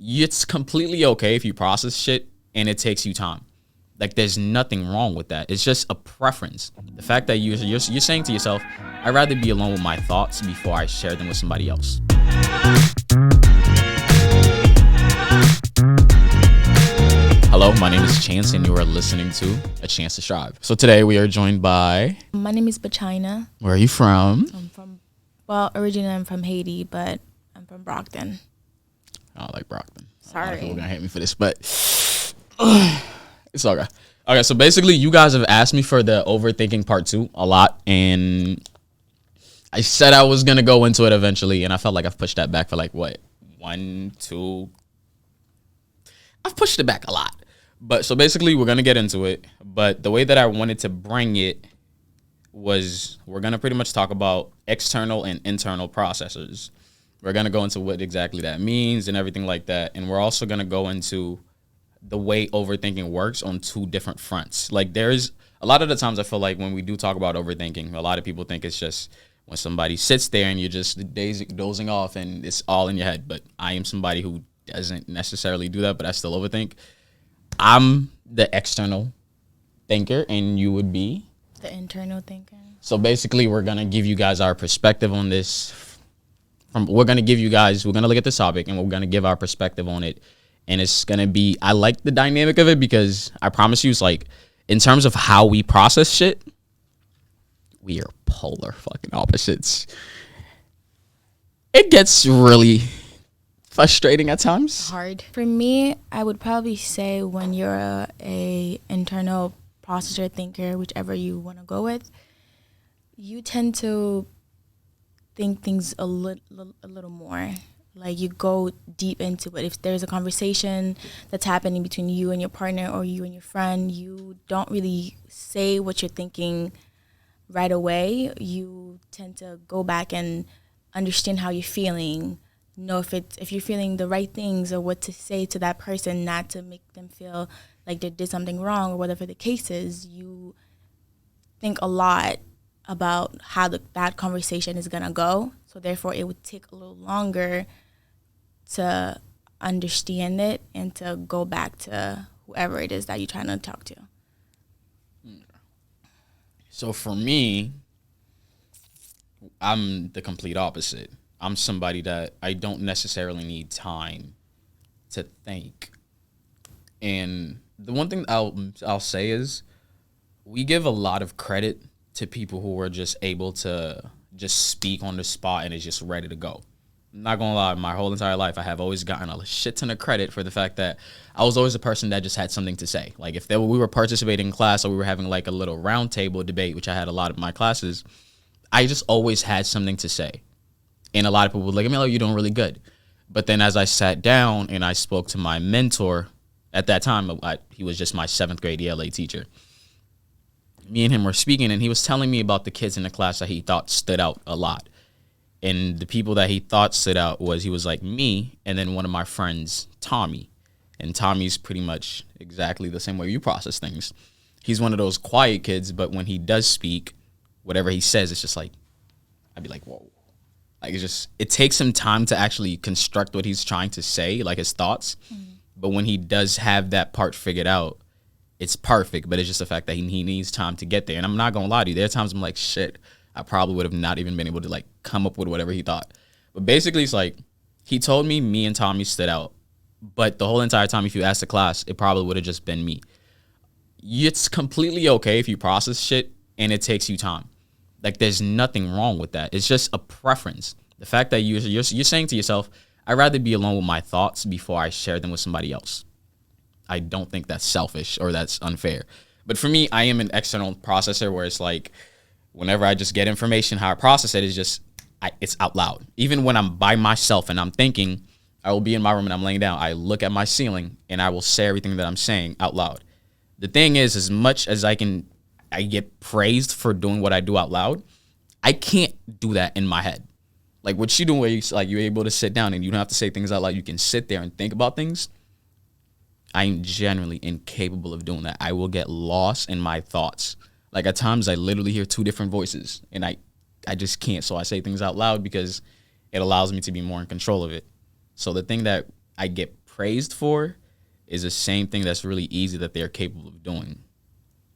it's completely okay if you process shit and it takes you time. Like, there's nothing wrong with that. It's just a preference. The fact that you're saying to yourself, I'd rather be alone with my thoughts before I share them with somebody else. Hello, my name is Chance, and you are listening to A Chance to Strive. So today we are joined by... My name is Bachina. Where are you from? Originally I'm from Haiti, but I'm from Brockton. I like Brockton. Sorry. A lot of people are going to hate me for this, but it's all right. Okay, so basically you guys have asked me for the overthinking part 2 a lot, and I said I was going to go into it eventually, and I felt like I've pushed that back for like, what, 1, 2... I've pushed it back a lot. But so basically we're going to get into it. But the way that I wanted to bring it was we're going to pretty much talk about external and internal processors. We're going to go into what exactly that means and everything like that. And we're also going to go into the way overthinking works on 2 different fronts. Like, there's a lot of the times I feel like when we do talk about overthinking, a lot of people think it's just when somebody sits there and you're just dozing off and it's all in your head. But I am somebody who doesn't necessarily do that, but I still overthink. I'm the external thinker, and you would be? The internal thinker. So basically, we're going to give you guys our perspective on this. We're going to look at this topic, and we're going to give our perspective on it. And it's going to be, I like the dynamic of it because I promise you, it's like, in terms of how we process shit, we are polar fucking opposites. It gets really frustrating at times. Hard. For me, I would probably say when you're a internal processor thinker, whichever you want to go with, you tend to think things a little more. Like, you go deep into it. If there's a conversation that's happening between you and your partner or you and your friend, you don't really say what you're thinking right away. You tend to go back and understand how you're feeling, know if you're feeling the right things or what to say to that person, not to make them feel like they did something wrong or whatever the case is. You think a lot about how that conversation is going to go. So therefore, it would take a little longer to understand it and to go back to whoever it is that you're trying to talk to. So for me, I'm the complete opposite. I'm somebody that I don't necessarily need time to think. And the one thing I'll say is we give a lot of credit to people who are just able to just speak on the spot and is just ready to go. I'm not going to lie, my whole entire life I have always gotten a shit ton of credit for the fact that I was always a person that just had something to say. Like, if we were participating in class or we were having like a little round table debate, which I had a lot of my classes, I just always had something to say. And a lot of people would look at me like, you're doing really good. But then as I sat down and I spoke to my mentor, at that time, he was just my 7th grade ELA teacher. Me and him were speaking, and he was telling me about the kids in the class that he thought stood out a lot. And the people that he thought stood out he was like me, and then one of my friends, Tommy. And Tommy's pretty much exactly the same way you process things. He's one of those quiet kids, but when he does speak, whatever he says, it's just like, I'd be like, whoa. Like, it takes him time to actually construct what he's trying to say, like his thoughts. Mm-hmm. But when he does have that part figured out, it's perfect. But it's just the fact that he needs time to get there. And I'm not going to lie to you. There are times I'm like, shit, I probably would have not even been able to like come up with whatever he thought. But basically, it's like, he told me and Tommy stood out. But the whole entire time, if you asked the class, it probably would have just been me. It's completely okay if you process shit and it takes you time. Like, there's nothing wrong with that. It's just a preference. The fact that you're saying to yourself, I'd rather be alone with my thoughts before I share them with somebody else. I don't think that's selfish or that's unfair. But for me, I am an external processor where it's like, whenever I just get information, how I process it is just, it's out loud. Even when I'm by myself and I'm thinking, I will be in my room and I'm laying down, I look at my ceiling and I will say everything that I'm saying out loud. The thing is, as much as I get praised for doing what I do out loud, I can't do that in my head. Like what you do where you're able to sit down and you don't have to say things out loud. You can sit there and think about things. I'm generally incapable of doing that. I will get lost in my thoughts. Like at times I literally hear 2 different voices and I just can't. So I say things out loud because it allows me to be more in control of it. So the thing that I get praised for is the same thing that's really easy that they're capable of doing.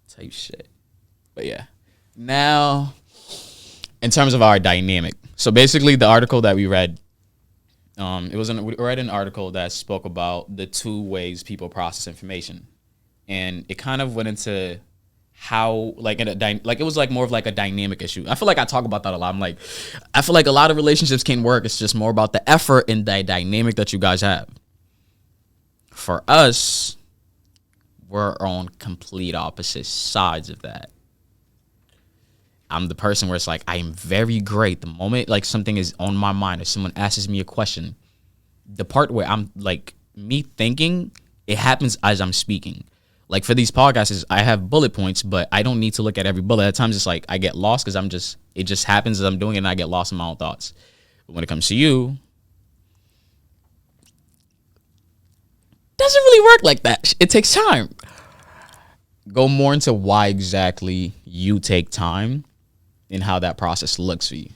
Type shit. But yeah. Now, in terms of our dynamic. So basically the article that we read, we read an article that spoke about the two ways people process information. And it kind of went into how, like, it was like more of like a dynamic issue. I feel like I talk about that a lot. I feel like a lot of relationships can work. It's just more about the effort and the dynamic that you guys have. For us, we're on complete opposite sides of that. I'm the person where it's like, I am very great. The moment like something is on my mind or someone asks me a question, the part where I'm like, me thinking, it happens as I'm speaking. Like for these podcasts, I have bullet points, but I don't need to look at every bullet. At times it's like I get lost because it just happens as I'm doing it and I get lost in my own thoughts. But when it comes to you, doesn't really work like that. It takes time. Go more into why exactly you take time and how that process looks for you.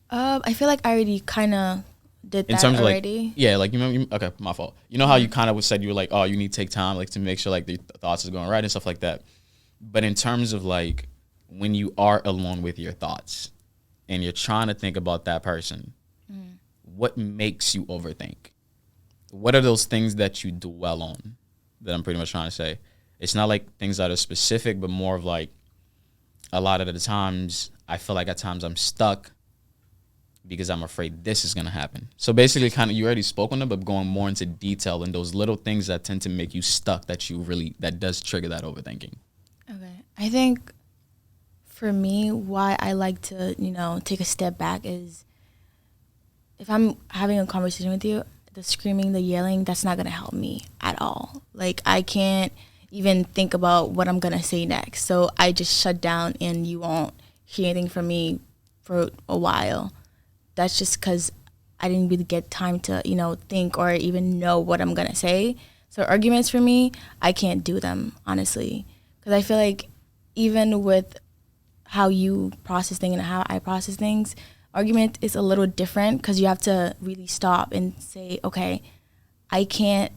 I feel like I already kind of did that in terms already. Of like, yeah, like okay, my fault. You know how you kind of said you were like, oh, you need to take time like to make sure like the thoughts is going right and stuff like that. But in terms of like when you are alone with your thoughts and you're trying to think about that person, what makes you overthink? What are those things that you dwell on? That I'm pretty much trying to say. It's not like things that are specific, but more of like a lot of the times I feel like at times I'm stuck because I'm afraid this is going to happen. So basically kind of you already spoke on it, but going more into detail in those little things that tend to make you stuck that does trigger that overthinking. Okay. I think for me, why I like to, take a step back is if I'm having a conversation with you, the screaming, the yelling, that's not going to help me at all. Like I can't even think about what I'm going to say next. So I just shut down and you won't hear anything from me for a while. That's just because I didn't really get time to, think or even know what I'm going to say. So arguments for me, I can't do them, honestly. Because I feel like even with how you process things and how I process things, argument is a little different because you have to really stop and say, okay, I can't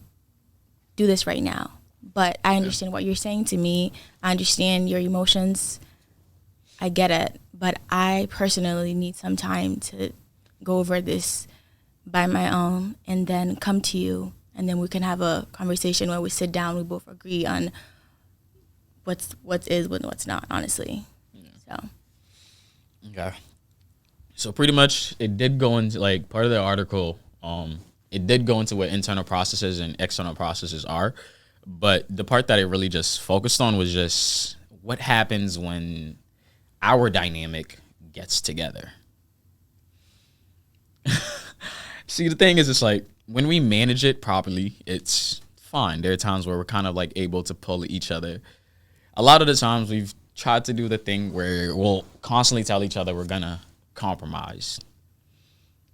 do this right now. But I understand what you're saying to me. I understand your emotions. I get it. But I personally need some time to go over this by my own and then come to you. And then we can have a conversation where we sit down, we both agree on what is and what's not, honestly. Yeah. So. Okay. So pretty much it did go into like part of the article, it did go into what internal processes and external processes are. But the part that it really just focused on was just what happens when our dynamic gets together. See, the thing is, it's like when we manage it properly, it's fine. There are times where we're kind of like able to pull each other. A lot of the times we've tried to do the thing where we'll constantly tell each other we're going to compromise.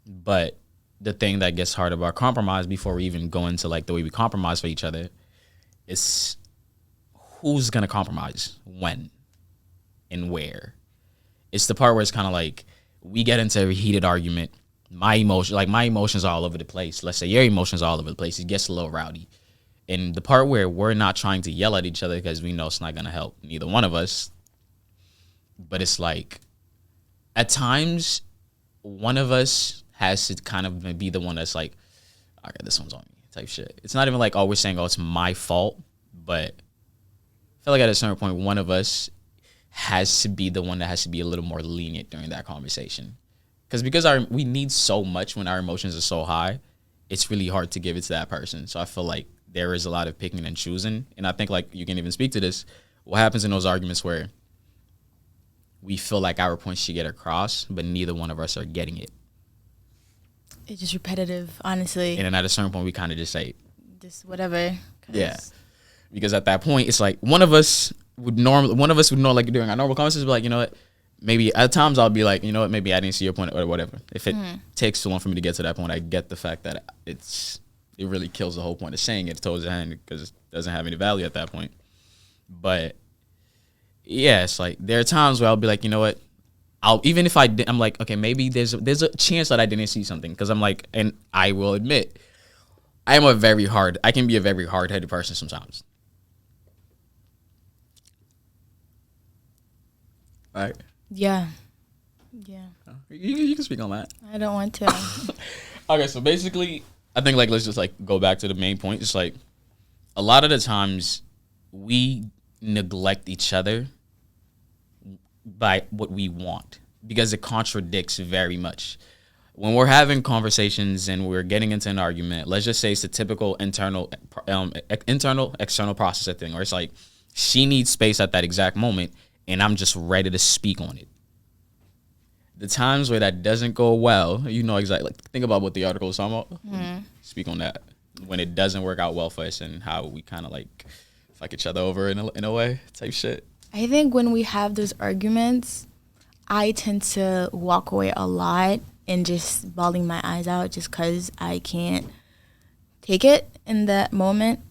But the thing that gets hard about compromise before we even go into like the way we compromise for each other is who's going to compromise when and where. It's the part where it's kind of like we get into a heated argument. My emotions are all over the place. Let's say your emotions are all over the place. It gets a little rowdy. And the part where we're not trying to yell at each other because we know it's not going to help neither one of us. But it's like at times one of us has to kind of be the one that's like, all right, this one's on me type shit. It's not even like, we're saying, it's my fault. But I feel like at a certain point, one of us has to be the one that has to be a little more lenient during that conversation. Because we need so much when our emotions are so high, it's really hard to give it to that person. So I feel like there is a lot of picking and choosing. And I think like you can even speak to this. What happens in those arguments where we feel like our points should get across, but neither one of us are getting it? It's just repetitive, honestly. And then at a certain point, we kind of just say, just whatever. Yeah. Because at that point, it's like one of us would know, like during our normal conversations, be like, you know what? Maybe at times I'll be like, you know what? Maybe I didn't see your point or whatever. If it takes too long for me to get to that point, I get the fact that it really kills the whole point of saying it towards the end because it doesn't have any value at that point. But yeah, it's like there are times where I'll be like, you know what? Even if I'm like, okay, maybe there's a chance that I didn't see something because I'm like, and I will admit, I can be a very hard-headed person sometimes. All right. Yeah. You can speak on that. I don't want to. Okay, so basically, I think like let's just like go back to the main point. It's like a lot of the times we neglect each other by what we want because it contradicts very much. When we're having conversations and we're getting into an argument, let's just say it's a typical internal external processor thing, where it's like she needs space at that exact moment, and I'm just ready to speak on it. The times where that doesn't go well, you know exactly. Like think about what the article is talking about. Mm-hmm. Speak on that when it doesn't work out well for us and how we kind of like fuck each other over in a way type shit. I think when we have those arguments, I tend to walk away a lot and just bawling my eyes out just because I can't take it in that moment,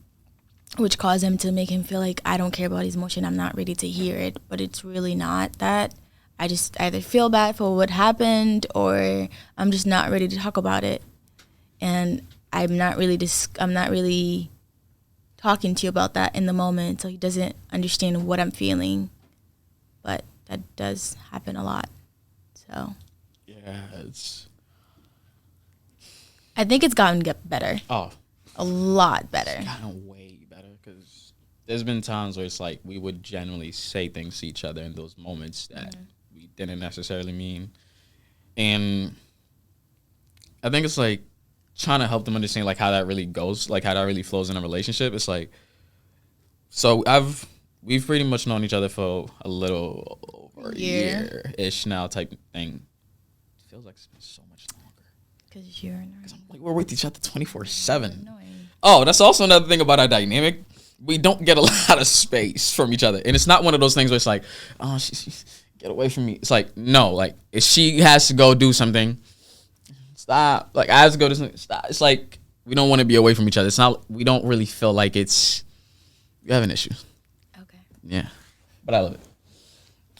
which caused him to make him feel like I don't care about his emotion. I'm not ready to hear it, but it's really not that. I just either feel bad for what happened or I'm just not ready to talk about it. And I'm not really talking to you about that in the moment, so he doesn't understand what I'm feeling. But that does happen a lot. So yeah, I think it's gotten better. Oh, a lot better. It's gotten way better because there's been times where it's like we would generally say things to each other in those moments that we didn't necessarily mean, and I think it's like trying to help them understand like how that really goes, like how that really flows in a relationship. It's like, so we've pretty much known each other for a little over a year-ish now type thing. It feels like it's been so much longer. Because you're annoying. Like we're with each other 24/7. Oh, that's also another thing about our dynamic. We don't get a lot of space from each other. And it's not one of those things where it's like, oh, she get away from me. It's like, no, like if she has to go do something, stop. Like I have to go do something, stop. It's like we don't want to be away from each other. It's not, we don't really feel like we have an issue. Okay. Yeah. But I love it.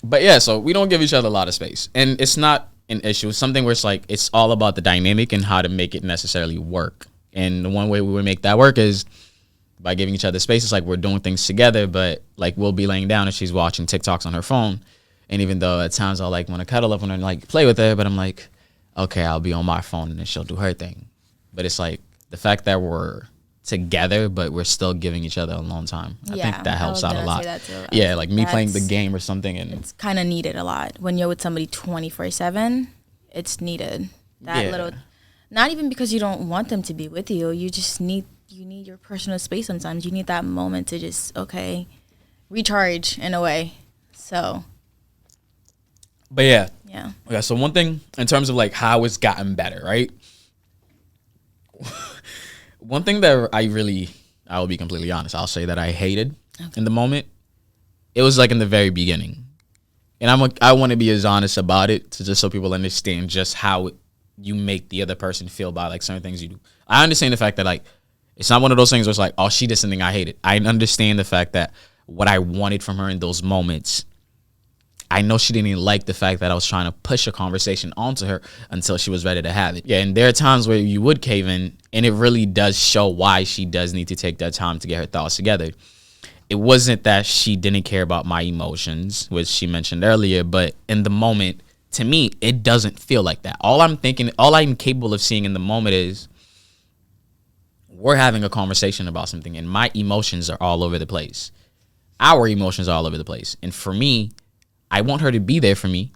But yeah, so we don't give each other a lot of space. And it's not an issue. It's something where it's like, it's all about the dynamic and how to make it necessarily work. And the one way we would make that work is by giving each other space. It's like we're doing things together, but like we'll be laying down and she's watching TikToks on her phone. And even though at times I'll like want to cuddle up on her and like play with her, but I'm like, okay, I'll be on my phone and then she'll do her thing. But it's like the fact that we're together, but we're still giving each other alone time. I think that helps out a lot. Yeah, like me playing the game or something. And it's kind of needed a lot. When you're with somebody 24/7, it's needed. That little, not even because you don't want them to be with you. You just need your personal space sometimes. You need that moment to just, okay, recharge in a way. So. But yeah. Yeah. Okay, so one thing in terms of like how it's gotten better, right? One thing that I will be completely honest, I'll say that I hated in the moment, it was like in the very beginning. And I want to be as honest about it to just so people understand just how you make the other person feel by like certain things you do. I understand the fact that like, it's not one of those things where it's like, oh, she did something I hated. I understand the fact that what I wanted from her in those moments, I know she didn't even like the fact that I was trying to push a conversation onto her until she was ready to have it. Yeah, and there are times where you would cave in, and it really does show why she does need to take that time to get her thoughts together. It wasn't that she didn't care about my emotions, which she mentioned earlier, but in the moment, to me, it doesn't feel like that. All I'm capable of seeing in the moment is we're having a conversation about something, and my emotions are all over the place. Our emotions are all over the place. And for me, I want her to be there for me,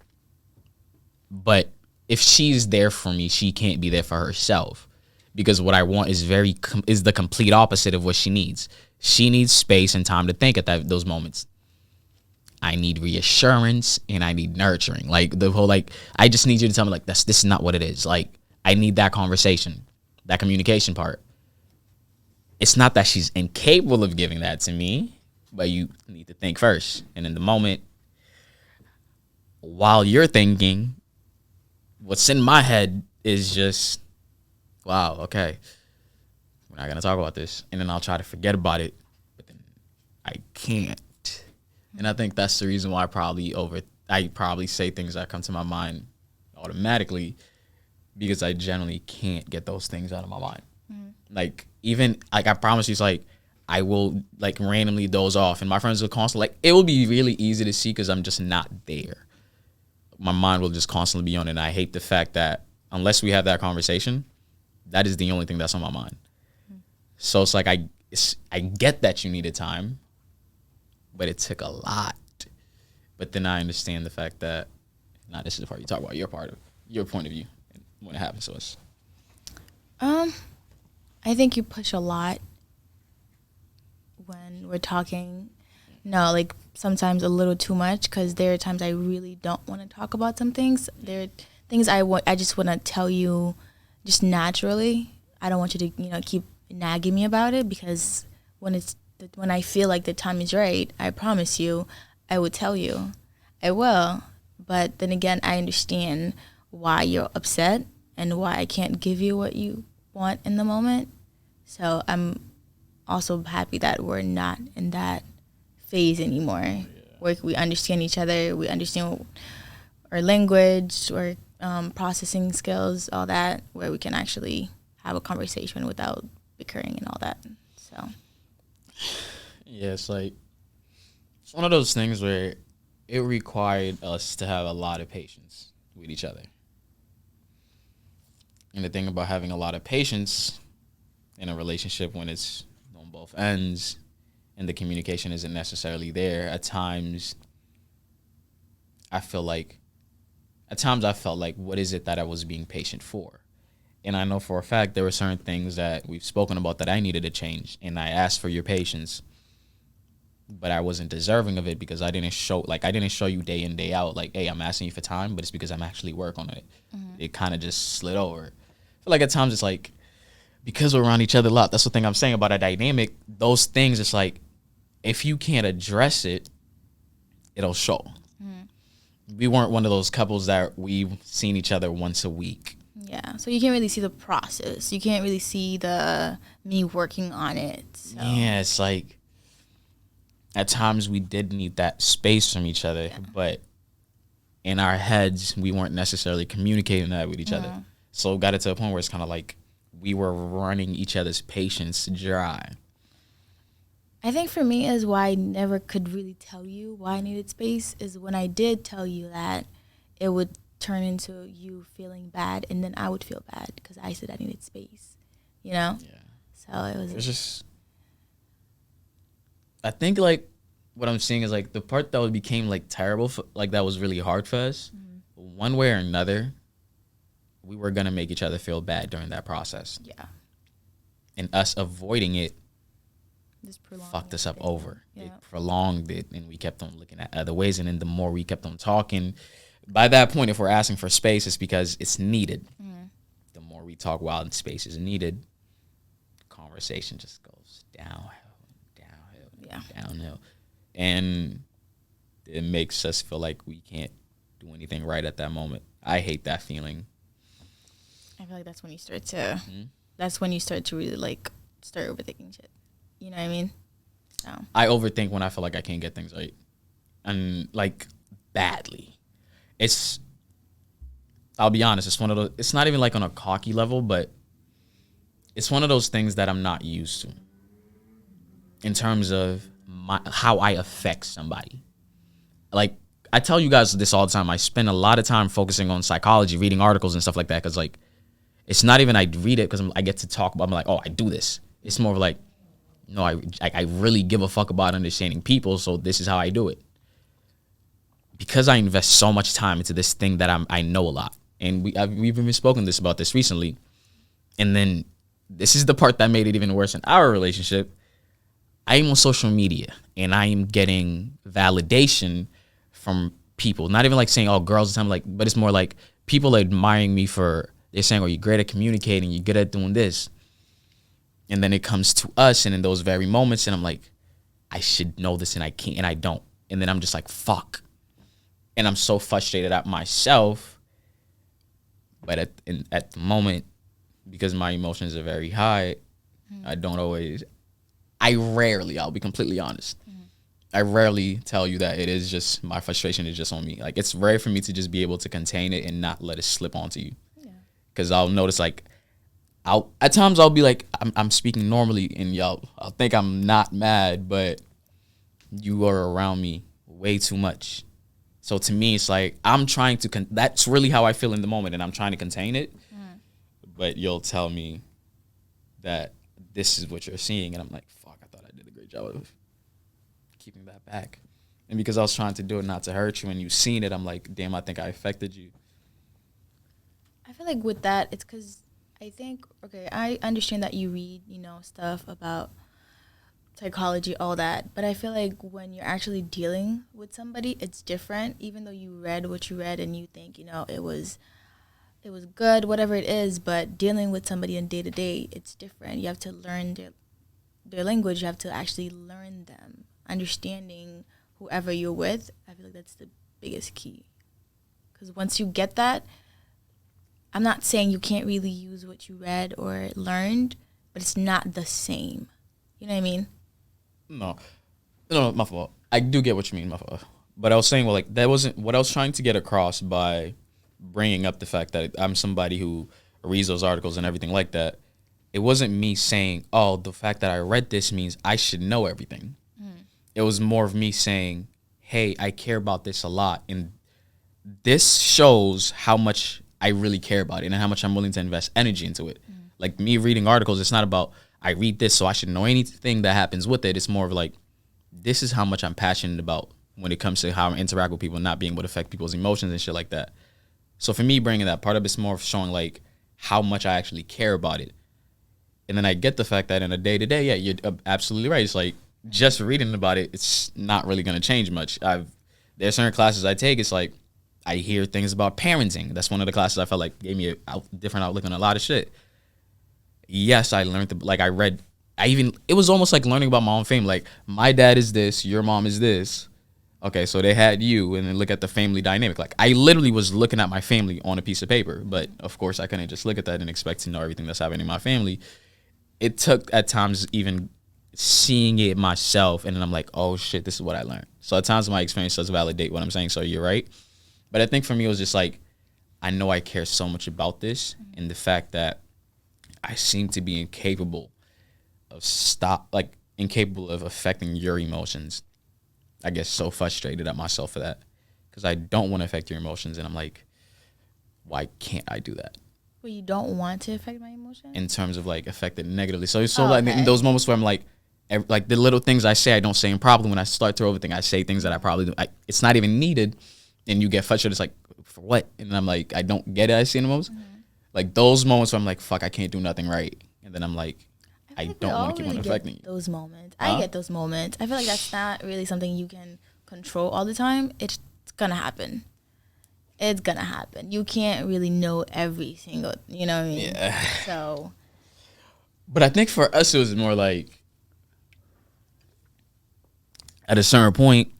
but if she's there for me, she can't be there for herself, because what I want is the complete opposite of what she needs. She needs space and time to think at those moments. I need reassurance and I need nurturing. Like the whole, like, I just need you to tell me like, this is not what it is. Like, I need that conversation, that communication part. It's not that she's incapable of giving that to me, but you need to think first. And in the moment, while you're thinking, what's in my head is just, wow, okay, we're not going to talk about this. And then I'll try to forget about it, but then I can't. And I think that's the reason why I probably say things that come to my mind automatically, because I generally can't get those things out of my mind. Like, even, like, I promise you, it's like, I will, like, randomly doze off. And my friends will constantly, like, it will be really easy to see because I'm just not there. My mind will just constantly be on it. And I hate the fact that unless we have that conversation, that is the only thing that's on my mind. So it's like, I get that you needed time, but it took a lot. But then I understand the fact that, now this is the part you talk about, your point of view when it happens to us. I think you push a lot when we're talking. No, like sometimes a little too much, because there are times I really don't want to talk about some things. There are things I just want to tell you just naturally. I don't want you to, keep nagging me about it, because when I feel like the time is right, I promise you, I will tell you. I will. But then again, I understand why you're upset and why I can't give you what you want in the moment. So I'm also happy that we're not in that phase anymore, where we understand each other, we understand our language, or processing skills, all that, where we can actually have a conversation without bickering and all that. So yeah, it's like, it's one of those things where it required us to have a lot of patience with each other. And the thing about having a lot of patience in a relationship, when it's on both ends and the communication isn't necessarily there, at times I felt like, what is it that I was being patient for? And I know for a fact there were certain things that we've spoken about that I needed to change, and I asked for your patience, but I wasn't deserving of it because I didn't show you day in, day out, like, hey, I'm asking you for time, but it's because I'm actually working on it. Mm-hmm. It kind of just slid over. I feel like at times it's like, because we're around each other a lot, that's the thing I'm saying about a dynamic, those things, it's like, if you can't address it, it'll show. Mm-hmm. We weren't one of those couples that we've seen each other once a week. Yeah, so you can't really see the process. You can't really see me working on it. So. Yeah, it's like, at times we did need that space from each other, but in our heads, we weren't necessarily communicating that with each other. So it got it to a point where it's kind of like we were running each other's patience dry. I think for me is why I never could really tell you why I needed space, is when I did tell you that, it would turn into you feeling bad, and then I would feel bad because I said I needed space, Yeah. So it was just, I think, like, what I'm seeing is, like, the part that became, like, terrible, like, that was really hard for us, one way or another, we were going to make each other feel bad during that process. Yeah. And us avoiding it fucked us up over. Yeah. It prolonged it, and we kept on looking at other ways. And then the more we kept on talking, by that point, if we're asking for space, it's because it's needed. Mm-hmm. The more we talk while space is needed, conversation just goes downhill. And it makes us feel like we can't do anything right at that moment. I hate that feeling. I feel like that's when you start to that's when you start to really, like, start overthinking shit. You know what I mean? So I overthink when I feel like I can't get things right. And, like, badly. I'll be honest, it's one of those, it's not even like on a cocky level, but it's one of those things that I'm not used to in terms of how I affect somebody. Like, I tell you guys this all the time. I spend a lot of time focusing on psychology, reading articles and stuff like that, because, like, it's not even I read it because I get to talk about, I'm like, oh, I do this. It's more of like, no, I really give a fuck about understanding people, so this is how I do it. Because I invest so much time into this thing that I know a lot. And we've even spoken about this recently. And then this is the part that made it even worse in our relationship. I am on social media, and I am getting validation from people. Not even like saying, oh, girls, but it's more like people are admiring me they're saying, oh, you're great at communicating, you're good at doing this. And then it comes to us, and in those very moments, and I'm like, I should know this, and I can't, and I don't. And then I'm just like, fuck. And I'm so frustrated at myself. But at the moment, because my emotions are very high, I'll be completely honest. I rarely tell you that it is just, my frustration is just on me. Like, it's rare for me to just be able to contain it and not let it slip onto you. Because I'll notice, like, At times I'll be like, I'm speaking normally, and I'll think I'm not mad, but you are around me way too much. So to me, it's like I'm trying to. That's really how I feel in the moment, and I'm trying to contain it. But you'll tell me that this is what you're seeing, and I'm like, fuck, I thought I did a great job of keeping that back. And because I was trying to do it not to hurt you, and you've seen it, I'm like, damn, I think I affected you. I feel like with that, it's because I think, okay, I understand that you read, stuff about psychology, all that, but I feel like when you're actually dealing with somebody, it's different. Even though you read what you read and you think, it was good, whatever it is, but dealing with somebody in day to day, it's different. You have to learn their language. You have to actually learn them. Understanding whoever you're with, I feel like that's the biggest key. Because once you get that, I'm not saying you can't really use what you read or learned, but it's not the same. You know what I mean? No, my fault. I do get what you mean, my fault. But I was saying, well, like, that wasn't what I was trying to get across by bringing up the fact that I'm somebody who reads those articles and everything like that. It wasn't me saying, oh, the fact that I read this means I should know everything. It was more of me saying, hey, I care about this a lot. And this shows how much I really care about it and how much I'm willing to invest energy into it. Like me reading articles, it's not about I read this so I should know anything that happens with it. It's more of like, this is how much I'm passionate about when it comes to how I interact with people and not being able to affect people's emotions and shit like that. So for me, bringing that part up, it's more of showing like how much I actually care about it. And then I get the fact that in a day-to-day, yeah, you're absolutely right. It's like just reading about it, it's not really going to change much. There's certain classes I take, it's like I hear things about parenting. That's one of the classes I felt like gave me a different outlook on a lot of shit. Yes, I learned, it was almost like learning about my own family. Like, my dad is this, your mom is this. Okay, so they had you, and then look at the family dynamic. Like, I literally was looking at my family on a piece of paper, but of course I couldn't just look at that and expect to know everything that's happening in my family. It took, at times, even seeing it myself, and then I'm like, oh shit, this is what I learned. So at times my experience does validate what I'm saying, so you're right. But I think for me, it was just like, I know I care so much about this, and the fact that I seem to be incapable of affecting your emotions. I get so frustrated at myself for that because I don't want to affect your emotions, and I'm like, why can't I do that? Well, you don't want to affect my emotions? In terms of like affect it negatively. So like in those moments where I'm like the little things I say, I don't say improperly. When I start to overthink, I say things that I probably do. It's not even needed, and you get frustrated. It's like, for what? And I'm like, I don't get it. I see in the moments. Like those moments where I'm like, fuck, I can't do nothing right. And then I'm like, I don't want to keep on affecting you. Those moments. I get those moments. I feel like that's not really something you can control all the time. It's going to happen. It's going to happen. You can't really know every single, you know what I mean? Yeah. So. But I think for us, it was more like, at a certain point,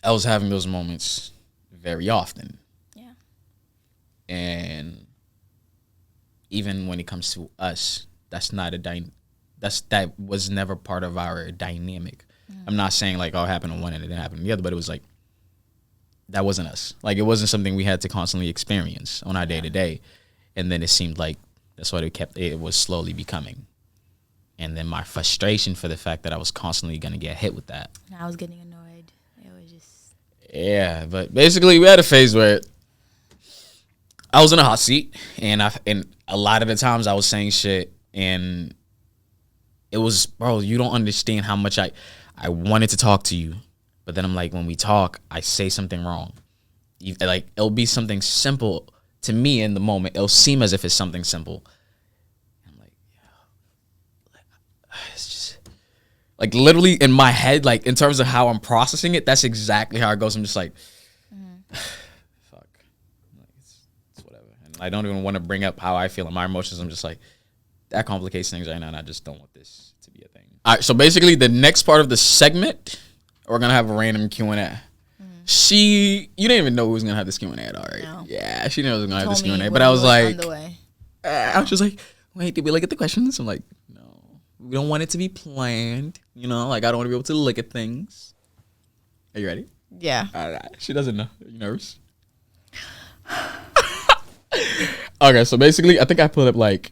I was having those moments very often. Yeah. And even when it comes to us, that was never part of our dynamic. I'm not saying like, oh, it happened on one and it didn't happen on the other, but it was like, that wasn't us. Like, it wasn't something we had to constantly experience on our day to day. And then it seemed like that's what it was slowly becoming. And then my frustration for the fact that I was constantly going to get hit with that. And I was getting annoyed. It was just. Yeah, but basically we had a phase where I was in a hot seat, and a lot of the times I was saying shit, and it was, bro, you don't understand how much I wanted to talk to you, but then I'm like, when we talk, I say something wrong. Like, it'll be something simple to me in the moment. It'll seem as if it's something simple. I'm like, yeah, it's just like literally in my head, like in terms of how I'm processing it, that's exactly how it goes. I'm just like, fuck, like, it's whatever. And I don't even want to bring up how I feel and my emotions. I'm just like, that complicates things right now, and I just don't want this to be a thing. All right, so basically the next part of the segment, we're going to have a random Q&A. You didn't even know who was going to have this Q&A at all, right? No. Yeah, she didn't know who was going to have this Q&A, but I was like, I was just like, wait, did we look at the questions? I'm like, no, we don't want it to be planned, you know? Like, I don't want to be able to look at things. Are you ready? Yeah. All right. She doesn't know. Are you nervous? Okay, so basically, I think I put up like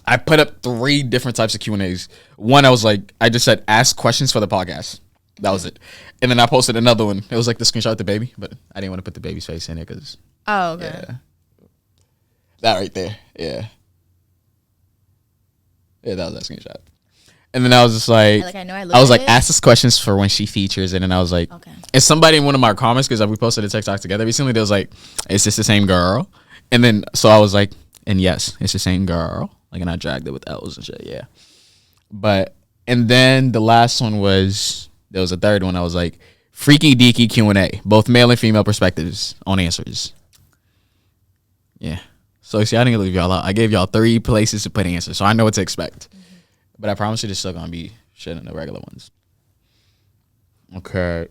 I put up 3 different types of Q&As. One, I was like, I just said, ask questions for the podcast. That was it. And then I posted another one. It was like the screenshot of the baby, but I didn't want to put the baby's face in it because. Oh, okay. Yeah. That right there. Yeah. Yeah, that was that screenshot. And then I was just like, I was like, ask us questions for when she features. And then I was like, okay. And somebody in one of my comments, because we posted a TikTok together recently, they was like, is this the same girl? And then, so I was like, and yes, it's the same girl. Like, and I dragged it with L's and shit, yeah. But, and then the last one was, there was a third one. I was like, freaky deaky Q&A, both male and female perspectives on answers. Yeah. So, see, I didn't leave y'all out. I gave y'all 3 places to put answers, so I know what to expect. Mm-hmm. But I promise you there's still going to be shit in the regular ones. Okay.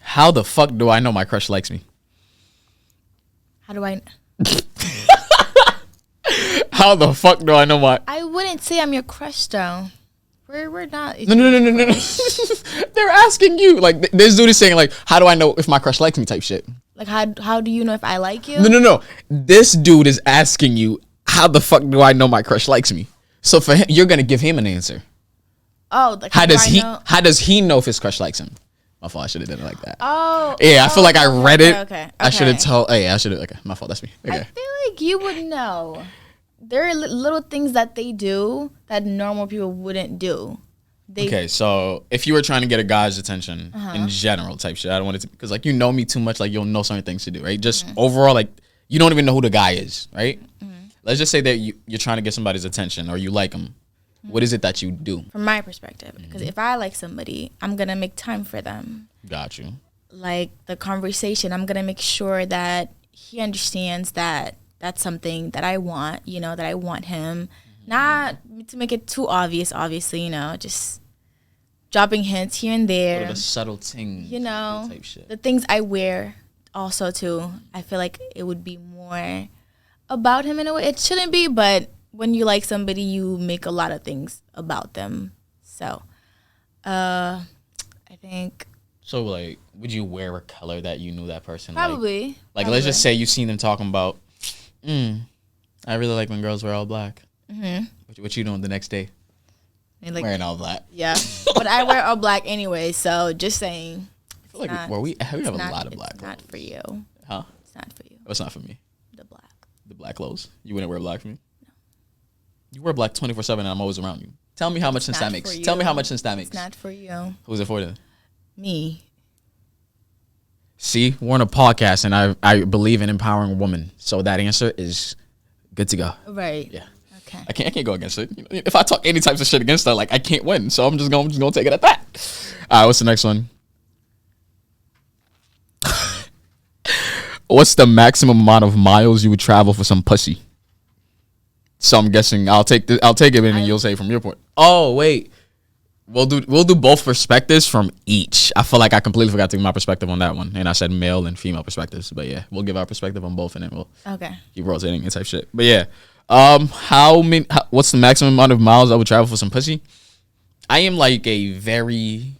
How the fuck do I know my crush likes me? How do I... How the fuck do I know my... I wouldn't say I'm your crush, though. We're not... No. They're asking you. Like, this dude is saying, like, how do I know if my crush likes me type shit. Like, how do you know if I like you? No. This dude is asking you, how the fuck do I know my crush likes me? So for him, you're going to give him an answer. Oh, like how does he know if his crush likes him? My fault. I should have done it like that. Oh. Yeah, I feel like I read it. Okay. I should have told. Hey, I should have. Okay, my fault. That's me. Okay. I feel like you would know. There are little things that they do that normal people wouldn't do. Okay, so if you were trying to get a guy's attention in general type shit, I don't want it to, because like you know me too much, like you'll know certain things to do, right? Just overall, like you don't even know who the guy is, right? Let's just say that you're trying to get somebody's attention or you like them. What is it that you do? From my perspective, because if I like somebody, I'm going to make time for them. Got you. Like the conversation, I'm going to make sure that he understands that that's something that I want, you know, that I want him. Not to make it too obvious, obviously, you know, just dropping hints here and there. The subtle things. You know, type shit. The things I wear also, too. I feel like it would be more about him in a way. It shouldn't be, but when you like somebody, you make a lot of things about them. So, I think. So, like, would you wear a color that you knew that person probably. Like, let's just say you seen them talking about, I really like when girls wear all black. Mm-hmm. What you doing the next day? Like, wearing all black. Yeah. But I wear all black anyway, so just saying. I feel like we have a lot of black clothes. It's not for you. Huh? It's not for you. What's not for me? The black. The black clothes? You wouldn't wear black for me? No. You wear black 24/7 and I'm always around you. Tell me how much sense that makes. Tell me how much sense that makes. It's not for you. Who's it for then? Me. See, we're on a podcast and I believe in empowering women. So that answer is good to go. Right. Yeah. Okay. I can't go against it. You know, if I talk any types of shit against her, like I can't win. So I'm just gonna take it at that. All right, what's the next one? What's the maximum amount of miles you would travel for some pussy? So I'm guessing I'll take it and then you'll say from your point. Oh wait, we'll do both perspectives from each. I feel like I completely forgot to give my perspective on that one, and I said male and female perspectives. But yeah, we'll give our perspective on both, and then we'll keep rotating and type shit. But yeah, what's the maximum amount of miles I would travel for some pussy? I am like a very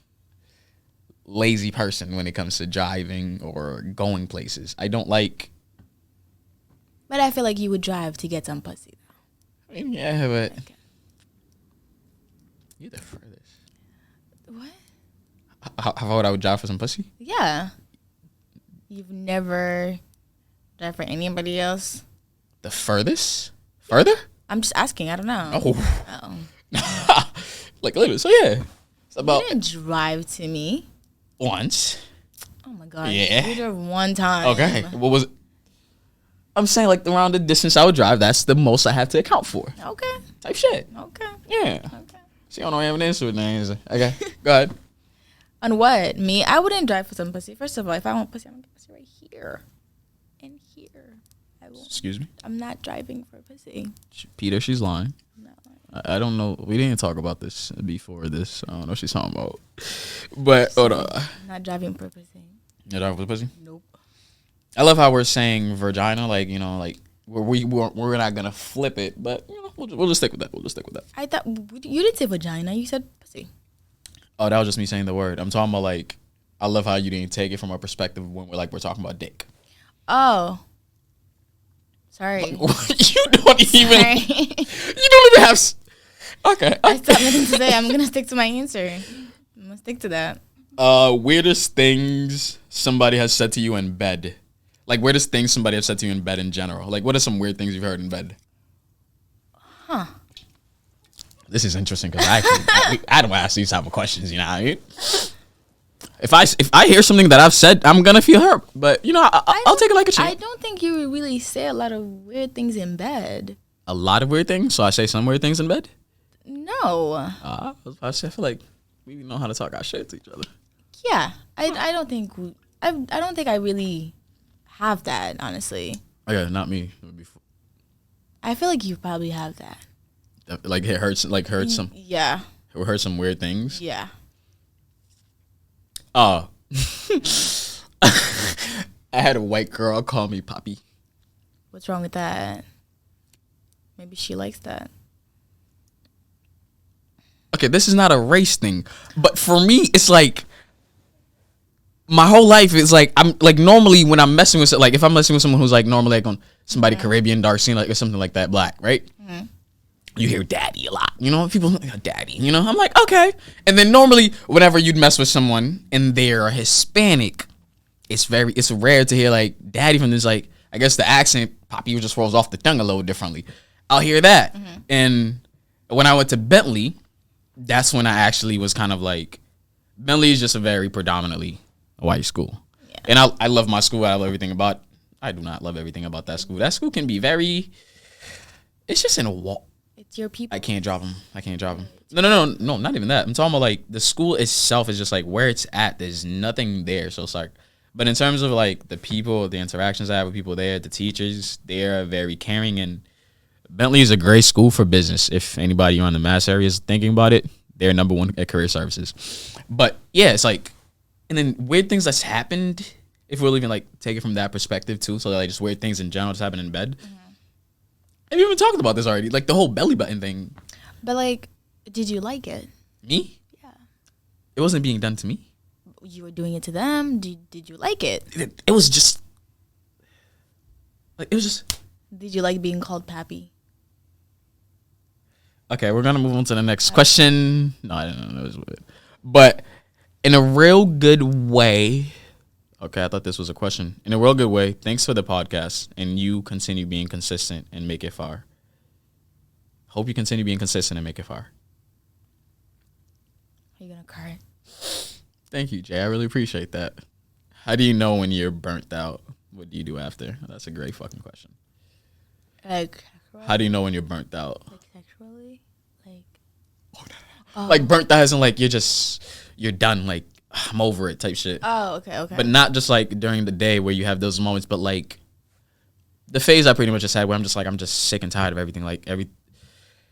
lazy person when it comes to driving or going places. I don't like. But I feel like you would drive to get some pussy. I mean, yeah, but you're the furthest. What? How about I would drive for some pussy? Yeah. You've never drive for anybody else? The furthest? Further? I'm just asking. I don't know. Oh. Like literally. So yeah, it's about. You didn't drive to me. Once. Oh my god. Yeah. You drove one time. Okay. What was it? I'm saying like around the distance I would drive, that's the most I have to account for. Okay. Type shit. Okay. Yeah. Okay. See, I don't have an answer with that. Okay. Go ahead. On what? Me? I wouldn't drive for some pussy. First of all, if I want pussy, I'm gonna get pussy right here. And here. I won't. Excuse me? I'm not driving for pussy. Peter, she's lying. No. I don't know. We didn't talk about this before this. I don't know what she's talking about. But hold on. I'm not driving for pussy. You're driving for pussy? Nope. I love how we're saying vagina, like, you know, like we're not gonna flip it, but you know, we'll just stick with that. We'll just stick with that. I thought you didn't say vagina. You said pussy. Oh, that was just me saying the word. I'm talking about like, I love how you didn't take it from a perspective when we're talking about dick. Oh. Sorry. You don't even. You don't even have. Okay. I stopped nothing to say. I'm gonna stick to my answer. I'm gonna stick to that. Weirdest things somebody has said to you in bed. Like weirdest things somebody has said to you in bed in general. Like what are some weird things you've heard in bed? Huh. This is interesting because I don't ask these type of questions. You know what I mean? If I hear something that I've said, I'm gonna feel hurt. But you know, I'll take it like a champ. I don't think you really say a lot of weird things in bed. A lot of weird things. So I say some weird things in bed. No. I feel like we know how to talk our shit to each other. Yeah, I don't think I don't think I really have that, honestly. Okay, not me. I feel like you probably have that. Like it hurts. Like heard some. Yeah. Heard some weird things. Yeah. I had a white girl call me Poppy. What's wrong with that? Maybe she likes that. Okay, this is not a race thing, but for me, it's like my whole life is like I'm like normally when I'm messing with like if I'm messing with someone who's like normally like on somebody Caribbean, dark skin, like or something like that, black, right? Mm-hmm. You hear daddy a lot, you know, people like daddy, you know. I'm like okay, and then normally whenever you'd mess with someone and they're Hispanic, it's rare to hear like daddy from this like I guess the accent Poppy just rolls off the tongue a little differently. I'll hear that, and when I went to Bentley, that's when I actually was kind of like Bentley is just a very predominantly white school. Yeah. And I love my school. I love everything about I do not love everything about that school. That school can be very it's just in a wall. It's your people. I can't drop them. No, not even that. I'm talking about like the school itself is just like where it's at. There's nothing there. So it's like but in terms of like the people, the interactions I have with people there, the teachers, they're very caring and Bentley is a great school for business. If anybody around the Mass area is thinking about it, they're number one at career services. But yeah, it's like, and then weird things that's happened. If we're even like take it from that perspective too, so like just weird things in general just happen in bed. Mm-hmm. Have you even talked about this already? Like the whole belly button thing. But like, did you like it? Me? Yeah. It wasn't being done to me. You were doing it to them. Did you like it? It was just like it was just. Did you like being called Pappy? Okay, we're gonna move on to the next question. No, I didn't know it was weird. But in a real good way, okay, I thought this was a question. In a real good way, thanks for the podcast, and you continue being consistent and make it far. Hope you continue being consistent and make it far. Are you gonna cry? Thank you, Jay. I really appreciate that. How do you know when you're burnt out? What do you do after? That's a great fucking question. Like, how do you know when you're burnt out? Like sexually? Like, like burnt out isn't like you're done, like I'm over it type shit. Oh, okay. But not just like during the day where you have those moments, but like the phase I pretty much just had where I'm just sick and tired of everything. Like Okay.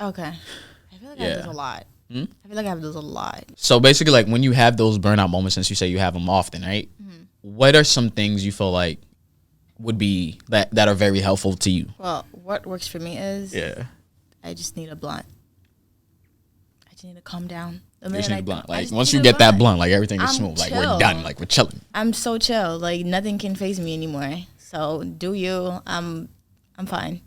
I feel like I have those a lot. I feel like I have those a lot. So basically, like when you have those burnout moments, since you say you have them often, right? Mm-hmm. What are some things you feel like would be that are very helpful to you? Well, what works for me is I just need a blunt. I just need to calm down. You just need a blunt. Like once you get that blunt, like everything is smooth. Like we're done. Like we're chilling. I'm so chill. Like nothing can faze me anymore. So do you? I'm fine.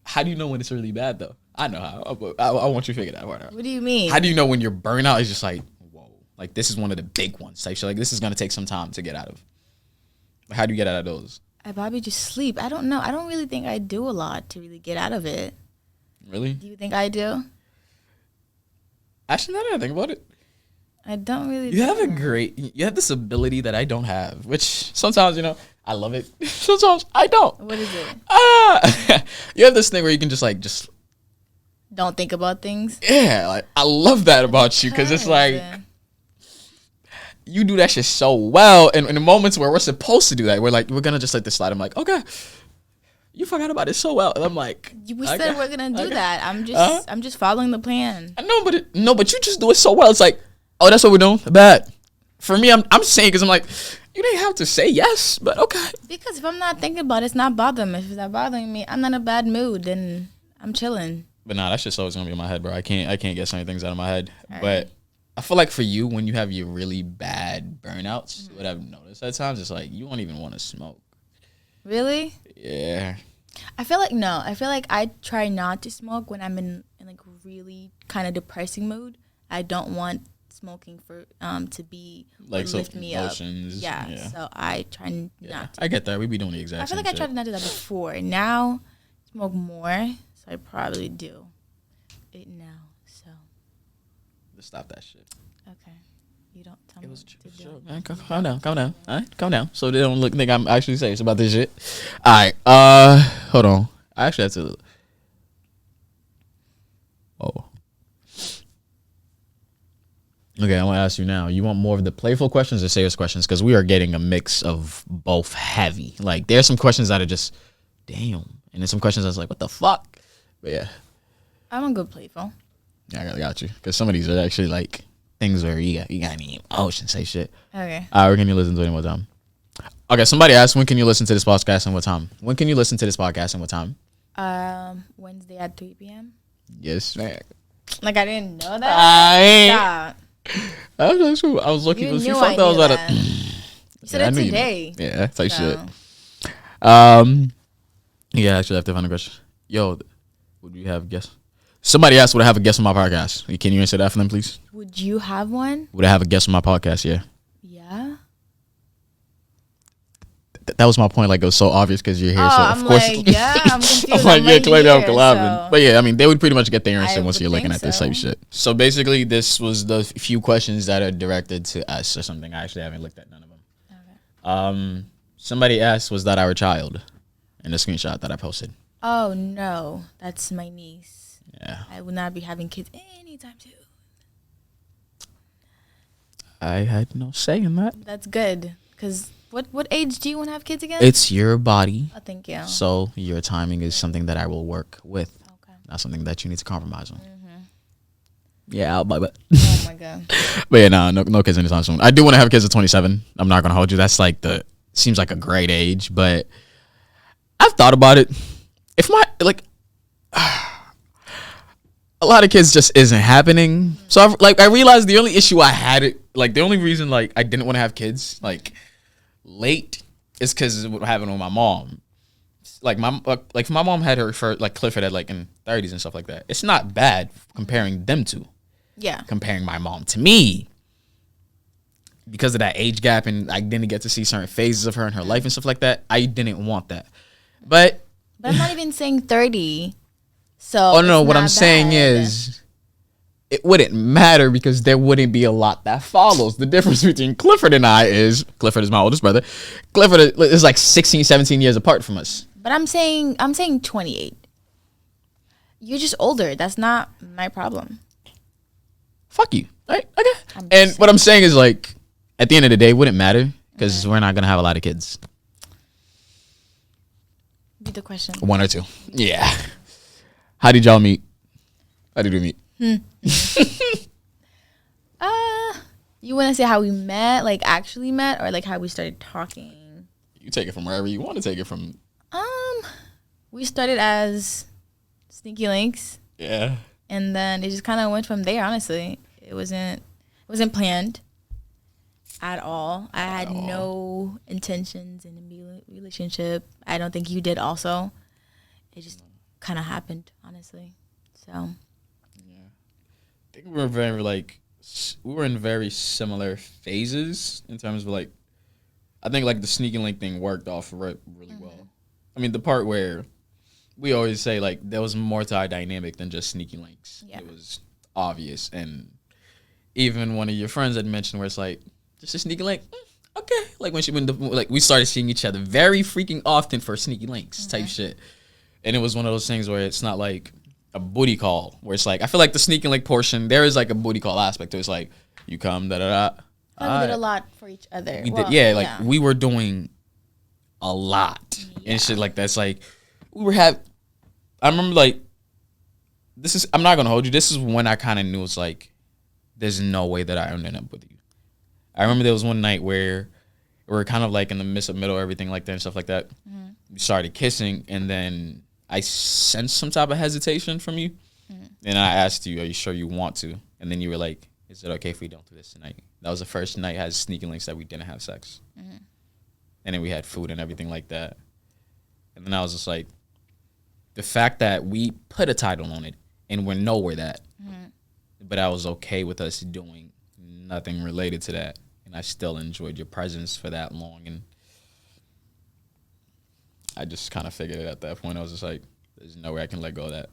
How do you know when it's really bad though? I know how. I want you to figure that part out. What do you mean? How do you know when your burnout is just like, whoa, like this is one of the big ones type shit? Like this is gonna take some time to get out of. How do you get out of those? I probably just sleep. I don't know. I don't really think I do a lot to really get out of it. Really? Do you think I do? Actually, now that I think about it, I don't really. You have this ability that I don't have, which sometimes, I love it. Sometimes I don't. What is it? You have this thing where you can just don't think about things. Yeah, like I love that about you because it's like you do that shit so well, and in the moments where we're supposed to do that, we're gonna just let this slide. I'm like, okay, you forgot about it so well, and I'm like, we said we're gonna do that. I'm just following the plan. I know, but you just do it so well. It's like, oh, that's what we're doing. Bad. For me, I'm saying because I'm like, you didn't have to say yes, but okay. Because if I'm not thinking about it, it's not bothering me. If it's not bothering me, I'm not in a bad mood, then I'm chilling. But nah, that shit's always gonna be in my head, bro. I can't get certain things out of my head. All but right. I feel like for you, when you have your really bad burnouts, what I've noticed at times, it's like you won't even want to smoke. Really? Yeah. I feel like no. I feel like I try not to smoke when I'm in like really kind of depressing mood. I don't want smoking for to be Like, what so lift me emotions. up. Yeah, Yeah. so I try Yeah. not to. I get that. We be doing the exact I feel same like I shit. tried not to do that before. Now, smoke more, so I probably do it now. So Let's stop that shit. okay, you don't tell It me was what to a do. joke, man. Calm down. All right, calm down. So they don't think I'm actually serious about this shit. All right. Hold on. I actually have to. Oh. Okay, I want to ask you now. You want more of the playful questions or serious questions? Because we are getting a mix of both heavy. Like, there's some questions that are just, damn. And then some questions that's like, what the fuck? But yeah. I'm a good playful. Yeah, I got you. Because some of these are actually like things where you got any emotion, say shit. Okay. All right, where can you listen to it and what time? Okay, somebody asked, when can you listen to this podcast and what time? When can you listen to this podcast and what time? Wednesday at 3 p.m. Yes, man. Like I didn't know that. I was looking for a few fuck that was about to. You said it today. You know. Yeah, type So. shit. Yeah, actually, I have to find a question. Yo, would you have a guest? Somebody asked, would I have a guest on my podcast? Can you answer that for them, please? Would you have one? Would I have a guest on my podcast? Yeah. Yeah. That was my point. Like, it was so obvious because you're here. Oh, So, I'm of course. like, yeah, I'm confused. I'm like, yeah, clearly I'm here, collabing. so. But yeah, I mean, they would pretty much get their answer I once would you're looking think at this so. type shit. So basically, this was the few questions that are directed to us or something. I actually haven't looked at none of them. Okay. Somebody asked, was that our child? In the screenshot that I posted. Oh, no. That's my niece. Yeah. I would not be having kids anytime soon. I had no say in that. That's good. Because what age do you want to have kids again? It's your body. Oh, thank you. So your timing is something that I will work with. Okay. Not something that you need to compromise on. Mm-hmm. Yeah, I'll buy it. Oh, my God. But yeah, no kids anytime soon. I do want to have kids at 27. I'm not going to hold you. That's like seems like a great age, but I've thought about it. If a lot of kids just isn't happening. So I realized the only issue I had the only reason I didn't want to have kids late is because what happened with my mom. My mom had her for Clifford at in 30s and stuff like that. It's not bad comparing them to. Yeah. Comparing my mom to me. Because of that age gap and I didn't get to see certain phases of her in her life and stuff like that, I didn't want that. But I'm not even saying 30. So oh no, what I'm bad. saying is it wouldn't matter because there wouldn't be a lot that follows. The difference between Clifford and I is Clifford is my oldest brother. Clifford is 16, 17 years apart from us. But I'm saying 28. You're just older. That's not my problem. Fuck you. Right? Okay. And what I'm saying is at the end of the day, it wouldn't matter because we're not gonna have a lot of kids. Be the question. 1 or 2. Yeah. How did y'all meet? How did we meet? You want to say how we met, actually met, or how we started talking? You take it from wherever you want to take it from. We started as sneaky links. Yeah. And then it just kind of went from there. Honestly, it wasn't planned at all. I had no intentions in a relationship. I don't think you did. Also, it just kind of happened. Honestly, so yeah, I think we were we were in very similar phases in terms of I think the sneaky link thing worked off really well. I mean, the part where we always say there was more to our dynamic than just sneaky links. Yeah. It was obvious, and even one of your friends had mentioned where it's just a sneaky link. Okay, when we started seeing each other very freaking often for sneaky links type shit, and it was one of those things where it's not a booty call where it's I feel the sneaky link portion there is a booty call aspect to it. It's you come da da da. We did a lot for each other. We did, yeah, we were doing a lot and shit like that. It's we were I remember this is, I'm not gonna hold you. This is when I kind of knew it's there's no way that I ended up with you. I remember there was one night where we were kind of in the middle, everything like that and stuff like that. Mm-hmm. We started kissing, and then I sensed some type of hesitation from you, and I asked you, "Are you sure you want to?" And then you were like, "Is it okay if we don't do this tonight?" That was the first night as sneaking links that we didn't have sex, and then we had food and everything like that. And then I was just the fact that we put a title on it and we're nowhere that, but I was okay with us doing nothing related to that, and I still enjoyed your presence for that long, and I just kind of figured it at that point. I was just like, there's no way I can let go of that.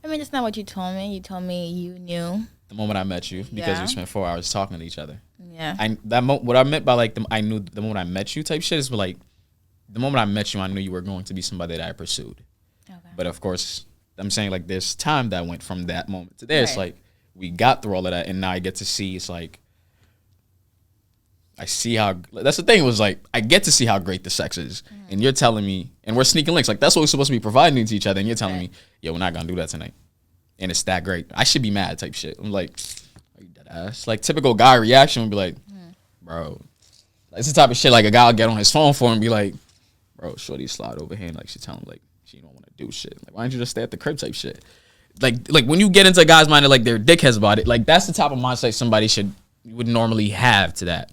I mean, that's not what you told me. You told me you knew the moment I met you, because we spent 4 hours talking to each other. Yeah. What I meant by like I knew the moment I met you type shit is like the moment I met you, I knew you were going to be somebody that I pursued. Okay. But of course, I'm saying like there's time that went from that moment to there. Right. It's like we got through all of that, and now I get to see. It's like I see how. That's the thing. It was like I get to see how great the sex is, and you're telling me, and we're sneaking links. Like that's what we're supposed to be providing to each other, and you're telling me, yeah, we're not gonna do that tonight, and it's that great. I should be mad type shit. I'm like, are you dead ass? Like typical guy reaction would be like, bro, like, it's the type of shit like a guy will get on his phone for and be like, bro, shorty slide over here, and like she tell him like she don't want to do shit. Like why don't you just stay at the crib type shit? Like when you get into a guy's mind, like they're dickheads about it. Like that's the type of mindset somebody would normally have to that.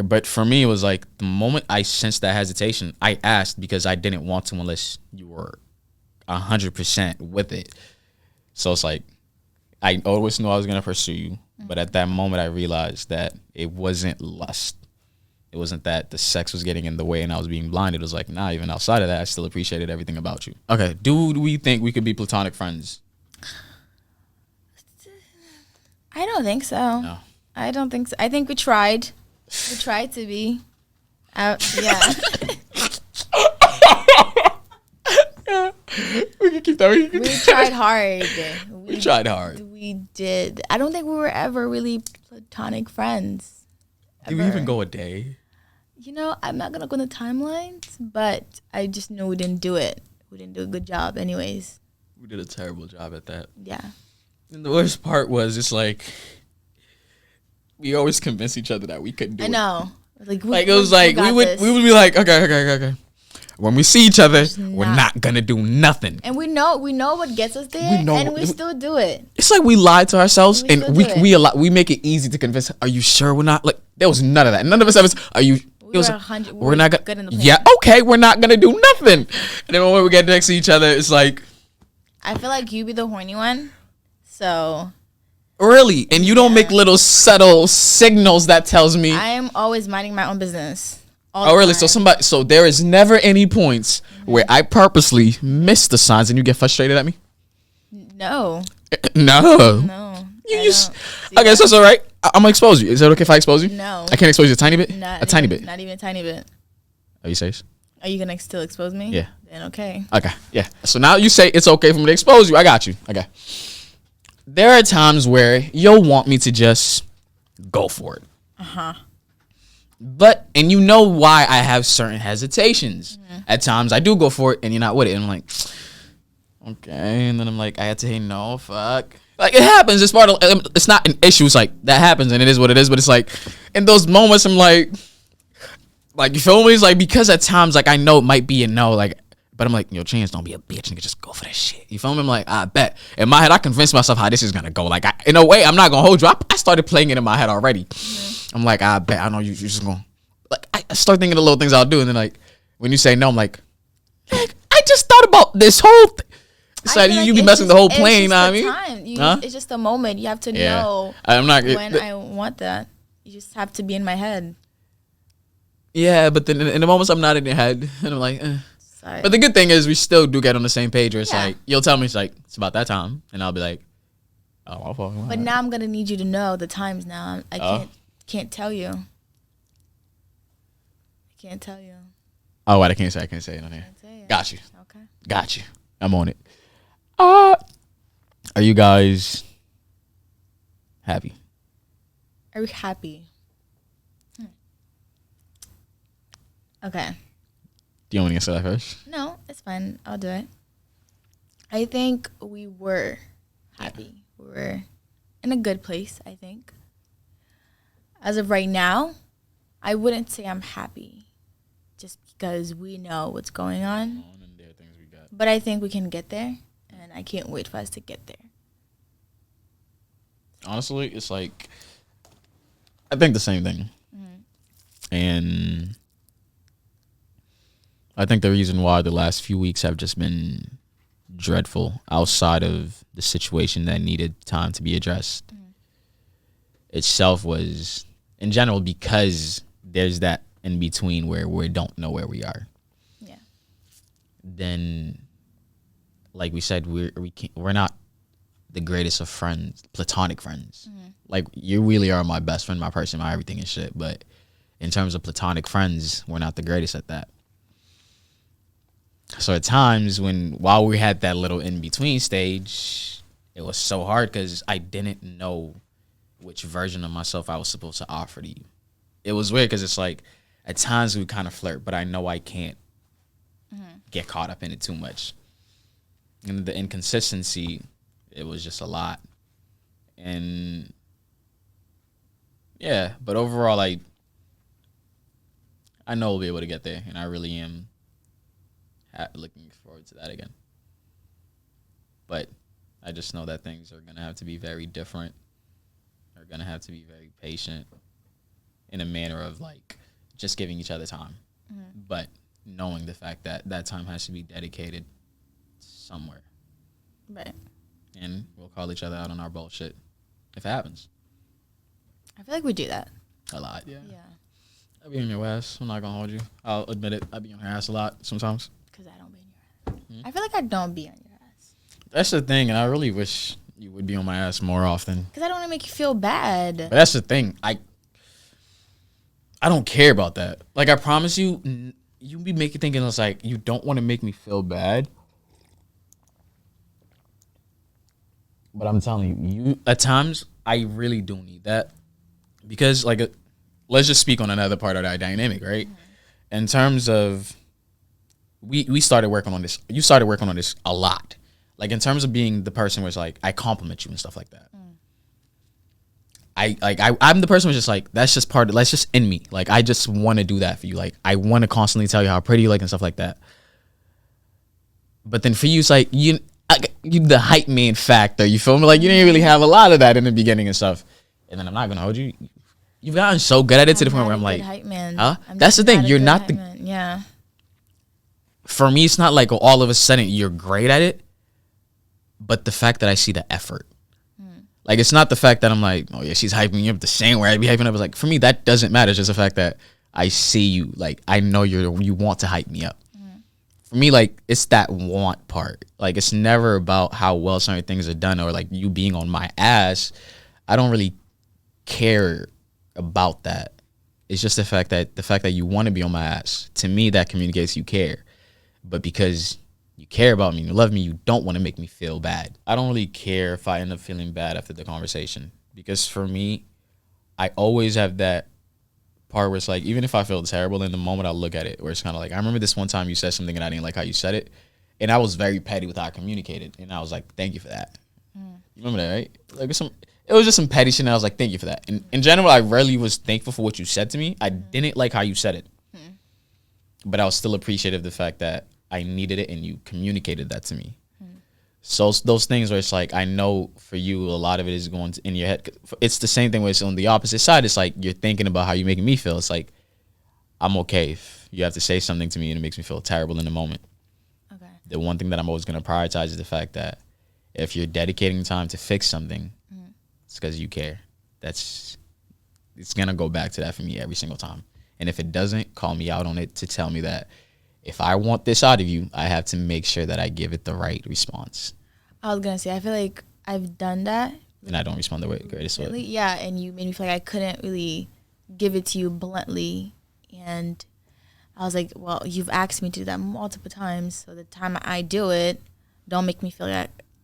But for me, it was like the moment I sensed that hesitation, I asked because I didn't want to unless you were 100% with it. So it's like I always knew I was gonna pursue you, but at that moment, I realized that it wasn't lust. It wasn't that the sex was getting in the way and I was being blinded. It was like, nah, even outside of that, I still appreciated everything about you. Okay, do we think we could be platonic friends? I don't think so. No. I don't think so. I think we tried. We tried to be. Yeah. We can keep that. We tried hard. We tried hard. We did. I don't think we were ever really platonic friends. Did we even go a day? You know, I'm not going to go into timelines, but I just know we didn't do it. We didn't do a good job anyways. We did a terrible job at that. Yeah. And the worst part was it's like we always convinced each other that we couldn't do it. I know. Like it was like we would be like, okay. When we see each other, we're not gonna do nothing. And we know what gets us there, and we still do it. It's like we lied to ourselves, and we make it easy to convince. Are you sure we're not? Like there was none of that. None of us ever. Are you? We're not gonna. Good in the plan. Yeah, okay, we're not gonna do nothing. And then when we get next to each other, it's like. I feel like you be the horny one, so. Really, and you don't make little subtle signals that tells me. I am always minding my own business. Oh, really? So there is never any points where I purposely miss the signs and you get frustrated at me? No. No. Okay, so it's all right. I'm going to expose you. Is that okay if I expose you? No. I can't expose you a tiny bit? Tiny bit. Not even a tiny bit. Are you serious? Are you going to still expose me? Yeah. Then okay. Okay, yeah. So now you say it's okay for me to expose you. I got you. Okay. There are times where you'll want me to just go for it. Uh-huh. And you know why I have certain hesitations. At times I do go for it and you're not with it. And I'm like, okay. And then I'm like, I had to say no, fuck. Like it happens. It's part of, it's not an issue. It's like that happens and it is what it is. But it's like in those moments I'm like you feel me? It's like because at times like I know it might be a no, like, but I'm like, yo, Chance, don't be a bitch, nigga. Just go for that shit. You feel me? I'm like, I bet. In my head, I convinced myself how this is gonna go. Like, in a way, I'm not gonna hold you. I started playing it in my head already. I'm like, I bet. I know you're just gonna. Like, I start thinking of the little things I'll do, and then like, when you say no, I'm like, I just thought about this whole thing. It's like you be messing the whole plane. You know what I mean? It's just a moment. You have to know. I'm not when I want that. You just have to be in my head. Yeah, but then in the moments I'm not in your head, and I'm like. Sorry. But the good thing is we still do get on the same page where it's like you'll tell me it's like it's about that time and I'll be like, oh, I'll fucking. But now I'm gonna need you to know the times now. I can't tell you. I can't tell you. Oh, what I can't say it on here. Got you. Okay. Got you. I'm on it. Are you guys happy? Are we happy? Okay. Do you want me to answer that first? No, it's fine. I'll do it. I think we were happy. We were in a good place, I think. As of right now, I wouldn't say I'm happy just because we know what's going on. But I think we can get there, and I can't wait for us to get there. Honestly, it's like, I think the same thing. And I think the reason why the last few weeks have just been dreadful outside of the situation that needed time to be addressed itself was in general because there's that in between where we don't know where we are. Yeah. Then, like we said, we're not the greatest of friends, platonic friends. Like, you really are my best friend, my person, my everything and shit. But in terms of platonic friends, we're not the greatest at that. So at times while we had that little in-between stage, it was so hard because I didn't know which version of myself I was supposed to offer to you. It was weird because it's like at times we kind of flirt, but I know I can't get caught up in it too much. And the inconsistency, it was just a lot. And yeah, but overall, I know we'll be able to get there, and I really am looking forward to that again. But I just know that things are going to have to be very different. They're going to have to be very patient in a manner of, like, just giving each other time. But knowing the fact that that time has to be dedicated somewhere. Right. And we'll call each other out on our bullshit if it happens. I feel like we do that. A lot, yeah. Yeah. I be on your ass. I'm not going to hold you. I'll admit it. I be on your ass a lot sometimes. Because I don't be on your ass. I feel like I don't be on your ass. That's the thing, and I really wish you would be on my ass more often. Because I don't want to make you feel bad. But that's the thing. I don't care about that. Like, I promise you, you be thinking it's like you don't want to make me feel bad. But I'm telling you, at times, I really do need that. Because, like, let's just speak on another part of that dynamic, right? In terms of, we started working on this. You started working on this a lot. Like, in terms of being the person where it's like, I compliment you and stuff like that. I'm the person who's just like, that's just in me. Like, I just want to do that for you. Like, I want to constantly tell you how pretty you look and stuff like that. But then for you, it's like, you the hype man factor, you feel me? Like, you didn't really have a lot of that in the beginning and stuff. And then I'm not gonna hold you. You've gotten so good at it to the point where I'm like, hype man. huh? That's the thing. You're not the. Man. Yeah. For me, it's not like all of a sudden you're great at it, but the fact that I see the effort. Like, it's not the fact that I'm like, oh yeah, she's hyping you up the same way I'd be hyping up. It's like, for me, that doesn't matter. It's just the fact that I see you. Like, I know you want to hype me up. For me, like, it's that want part. Like, it's never about how well certain things are done or like you being on my ass. I don't really care about that. It's just the fact that you want to be on my ass. To me, that communicates you care. But because you care about me and you love me, you don't want to make me feel bad. I don't really care if I end up feeling bad after the conversation. Because for me, I always have that part where it's like, even if I feel terrible in the moment, I'll look at it where it's kind of like, I remember this one time you said something and I didn't like how you said it. And I was very petty with how I communicated. And I was like, thank you for that. You remember that, right? Like, it was just some petty shit and I was like, thank you for that. And in general, I rarely was thankful for what you said to me. I didn't like how you said it. But I was still appreciative of the fact that I needed it and you communicated that to me. So those things where it's like, I know for you, a lot of it is going in your head. It's the same thing where it's on the opposite side. It's like you're thinking about how you're making me feel. It's like, I'm okay if you have to say something to me and it makes me feel terrible in the moment. Okay. The one thing that I'm always going to prioritize is the fact that if you're dedicating time to fix something, it's because you care. It's going to go back to that for me every single time. And if it doesn't, call me out on it to tell me that if I want this out of you, I have to make sure that I give it the right response. I was going to say, I feel like I've done that. And I don't respond the way greatest way. Really? Yeah, and you made me feel like I couldn't really give it to you bluntly. And I was like, well, you've asked me to do that multiple times. So the time I do it, don't make me feel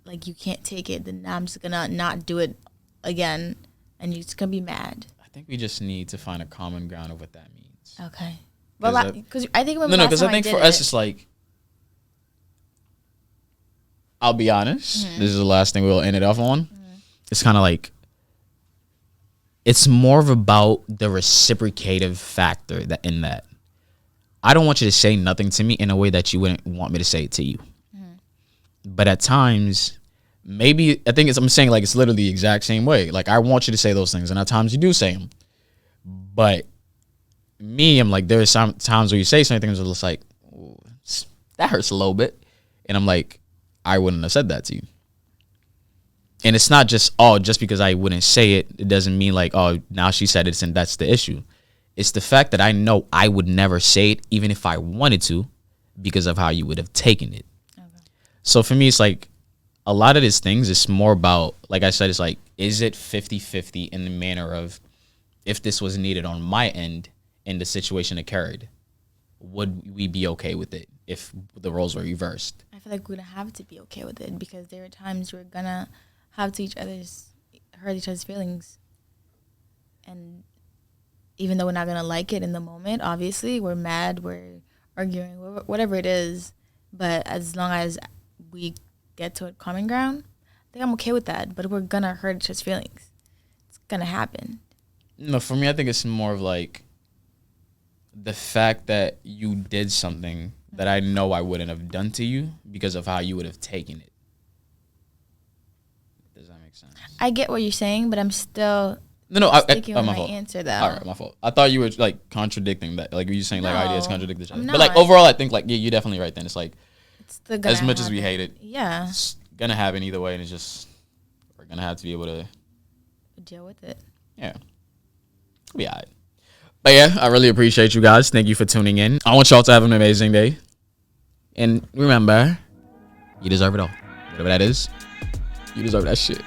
like you can't take it. Then I'm just going to not do it again. And you're just going to be mad. I think we just need to find a common ground of what that means. Okay. Well, because I think because I think for us it's like, I'll be honest. This is the last thing we'll end it off on. It's kind of like, it's more of about the reciprocative factor that in that. I don't want you to say nothing to me in a way that you wouldn't want me to say it to you. But at times, maybe I'm saying like it's literally the exact same way. Like, I want you to say those things, and at times you do say them. But me, I'm like, there are some times where you say certain things where it's like, that hurts a little bit. And I'm like, I wouldn't have said that to you. And it's not just, oh, just because I wouldn't say it, it doesn't mean like, oh, now she said it and that's the issue. It's the fact that I know I would never say it, even if I wanted to, because of how you would have taken it. Okay. So for me, it's like a lot of these things, it's more about, like I said, it's like, is it 50-50 in the manner of if this was needed on my end and the situation occurred, would we be okay with it if the roles were reversed? I feel like we're going to have to be okay with it because there are times we're going to have to hurt each other's feelings. And even though we're not going to like it in the moment, obviously, we're mad, we're arguing, whatever it is. But as long as we get to a common ground, I think I'm okay with that. But we're going to hurt each other's feelings. It's going to happen. No, for me, I think it's more of like the fact that you did something that I know I wouldn't have done to you because of how you would have taken it. Does that make sense? I get what you're saying, but I'm still... No, sticking with my my fault. answer though. All right, my fault. I thought you were like contradicting that. Like, were you saying like ideas contradict each other? No, but like overall, I think like you're definitely right. Then it's like as much as we hate it, yeah, it's gonna happen either way, and it's just we're gonna have to be able to deal with it. Yeah, it'll be alright. But yeah, I really appreciate you guys. Thank you for tuning in. I want y'all to have an amazing day, and remember, you deserve it all. Whatever that is, you deserve that shit.